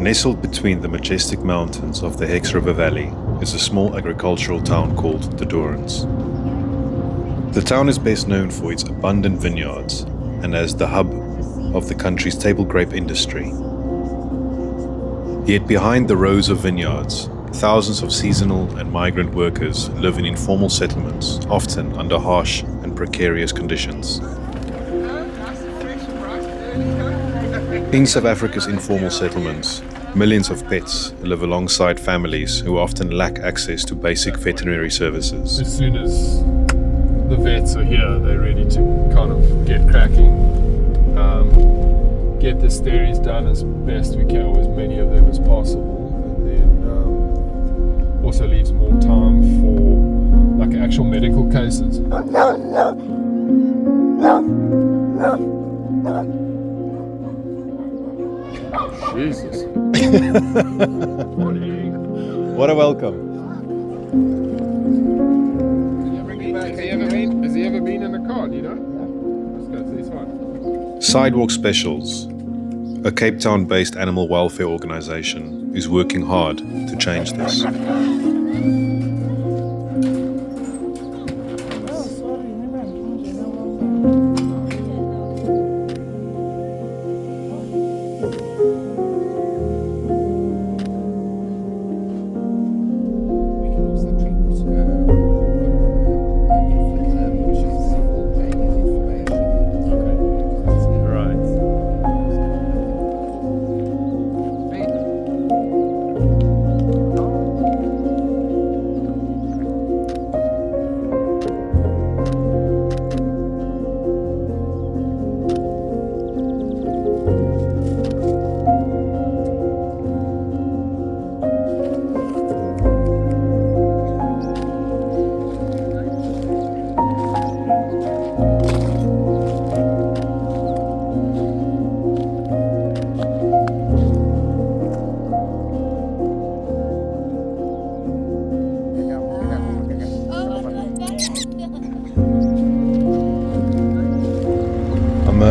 Nestled between the majestic mountains of the Hex River Valley is a small agricultural town called the Doorns. The town is best known for its abundant vineyards and as the hub of the country's table grape industry. Yet behind the rows of vineyards, thousands of seasonal and migrant workers live in informal settlements, often under harsh and precarious conditions. In South Africa's informal settlements, millions of pets live alongside families who often lack access to basic veterinary services. As soon as the vets are here, they're ready to kind of get cracking, get the steris done as best we can, or as many of them as possible, and then also leaves more time for like actual medical cases. Jesus. What a welcome. Has he ever been in a car, do you know? Let's go to this one. Sidewalk Specials, a Cape Town-based animal welfare organization, is working hard to change this.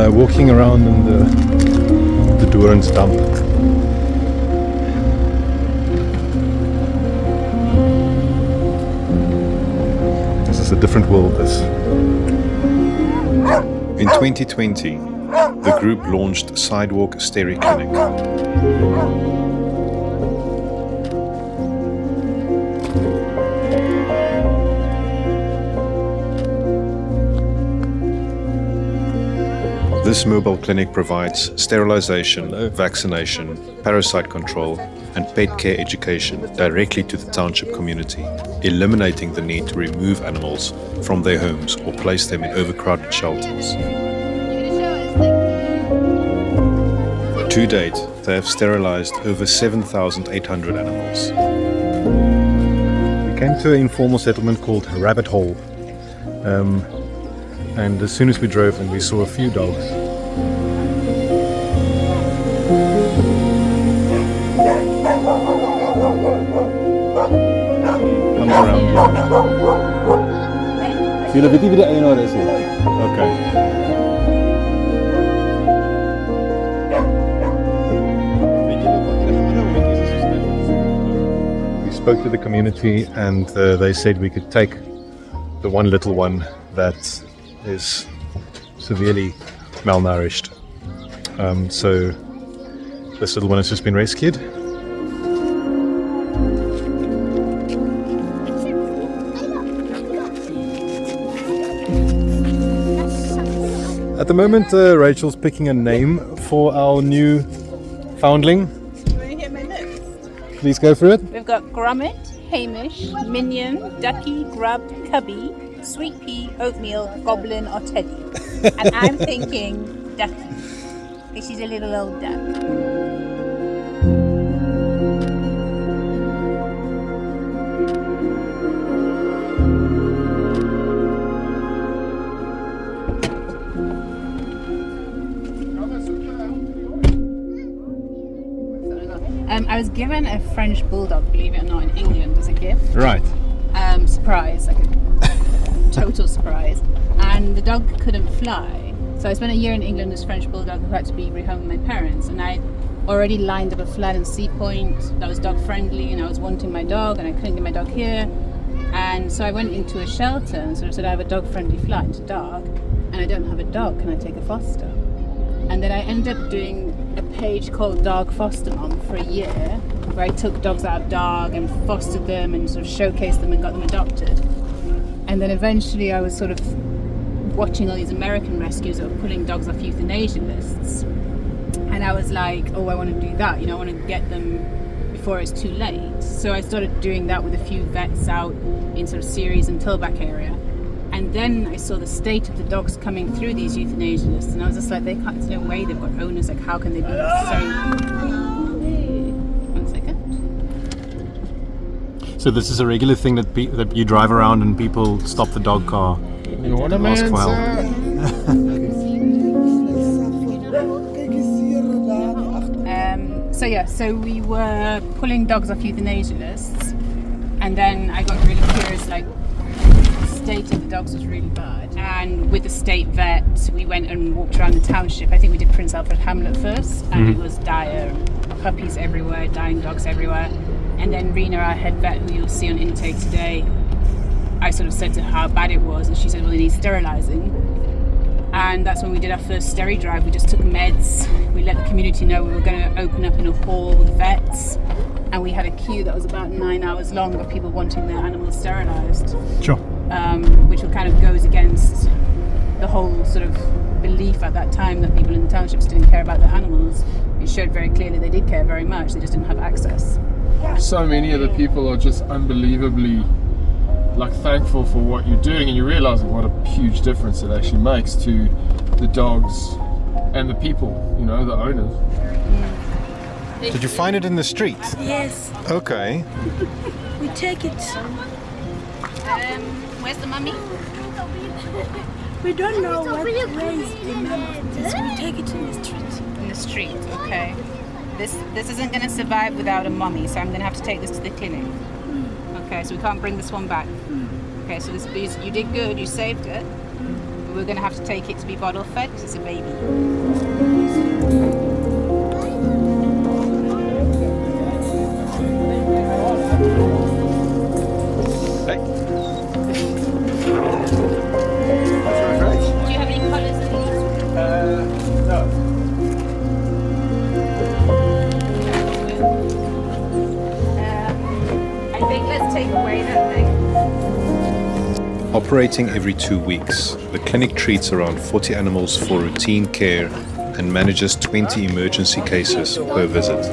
Walking around in the Duran Dump. This is a different world, this. In 2020, the group launched Sidewalk Steri Clinic. This mobile clinic provides sterilisation, vaccination, parasite control, and pet care education directly to the township community, eliminating the need to remove animals from their homes or place them in overcrowded shelters. To date, they have sterilised over 7,800 animals. We came to an informal settlement called Rabbit Hole. And as soon as we drove in, we saw a few dogs. Comes around here. Jullie weten wie de eigenaar is hier. Okay. We spoke to the community and they said we could take the one little one that is severely malnourished. So this little one has just been rescued. At the moment, Rachel's picking a name for our new foundling. You want to hear my list? Please go for it. We've got Gromit, Hamish, Minion, Ducky, Grub, Cubby, Sweet Pea, Oatmeal, Goblin or Teddy. And I'm thinking Ducky. This is a little old duck. I was given a French Bulldog, believe it or not, in England as a gift. Right. Surprise, like a total surprise. And the dog couldn't fly. So I spent a year in England as French Bulldog who had to be rehomed with my parents. And I already lined up a flat and sea point that was dog friendly, and I was wanting my dog and I couldn't get my dog here. And so I went into a shelter and sort of said, I have a dog friendly flat, it's dark, and I don't have a dog, can I take a foster? And then I ended up doing a page called Dog Foster Mom for a year, where I took dogs out of dog and fostered them and sort of showcased them and got them adopted. And then eventually I was sort of watching all these American rescues that were pulling dogs off euthanasia lists. And I was like, oh, I want to do that, I want to get them before it's too late. So I started doing that with a few vets out in sort of Ceres and Tilbach area. And then I saw the state of the dogs coming through these euthanasia lists, and I was just like, there's no way, they've got owners, like how can they be so... One second. So this is a regular thing that that you drive around and people stop the dog car You want a and ask man, for help. So we were pulling dogs off euthanasia lists, and then I got really curious, like, the state of the dogs was really bad. And with the state vet, we went and walked around the township. I think we did Prince Alfred Hamlet first, and it was dire. Puppies everywhere, dying dogs everywhere. And then Rena, our head vet, who you'll see on intake today, I sort of said to her how bad it was, and she said, well, they need sterilising. And that's when we did our first steri drive. We just took meds. We let the community know we were going to open up in a hall with vets. And we had a queue that was about 9 hours long of people wanting their animals sterilised. Sure. Which kind of goes against the whole sort of belief at that time that people in the townships didn't care about their animals. It showed very clearly they did care very much. They just didn't have access. So many of the people are just unbelievably thankful for what you're doing, and you realise what a huge difference it actually makes to the dogs and the people, the owners. Did you find it in the street? Yes, Okay. we take it. Where's the mummy? We don't know where is the mom of this. We take it in the street. In the street, okay. This isn't going to survive without a mummy, so I'm going to have to take this to the clinic. Okay, so we can't bring this one back. Okay, so you did good, you saved it. But we're going to have to take it to be bottle fed because it's a baby. Hey. Do you have any colours in these? No. I think let's take away that thing. Operating every 2 weeks, the clinic treats around 40 animals for routine care and manages 20 emergency cases per visit.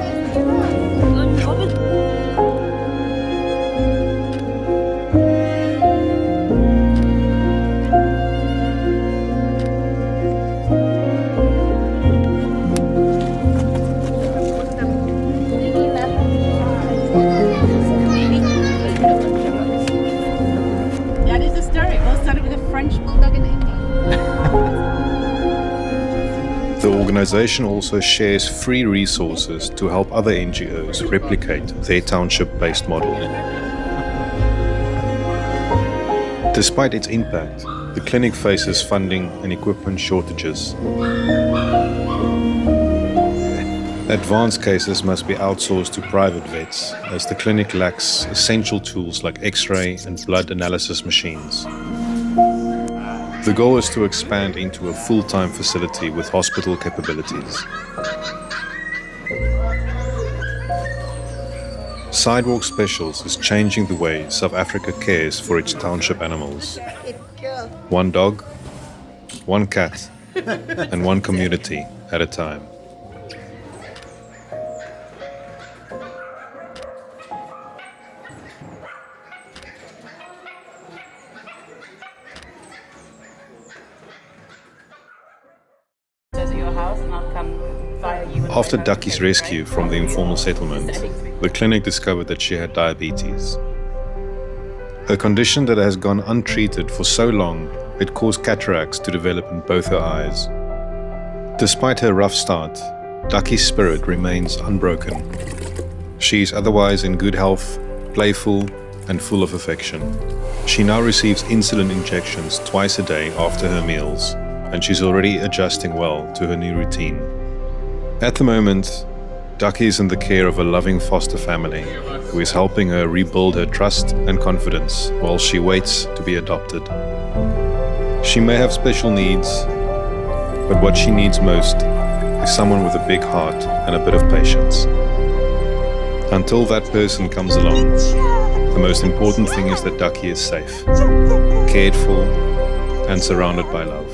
That is the story. It all started with a French Bulldog in India. The organization also shares free resources to help other NGOs replicate their township-based model. Despite its impact, the clinic faces funding and equipment shortages. Advanced cases must be outsourced to private vets, as the clinic lacks essential tools like X-ray and blood analysis machines. The goal is to expand into a full-time facility with hospital capabilities. Sidewalk Specials is changing the way South Africa cares for its township animals. One dog, one cat, and one community at a time. After Ducky's rescue from the informal settlement, the clinic discovered that she had diabetes. A condition that has gone untreated for so long, it caused cataracts to develop in both her eyes. Despite her rough start, Ducky's spirit remains unbroken. She is otherwise in good health, playful, and full of affection. She now receives insulin injections twice a day after her meals, and she's already adjusting well to her new routine. At the moment, Ducky is in the care of a loving foster family who is helping her rebuild her trust and confidence while she waits to be adopted. She may have special needs, but what she needs most is someone with a big heart and a bit of patience. Until that person comes along, the most important thing is that Ducky is safe, cared for, and surrounded by love.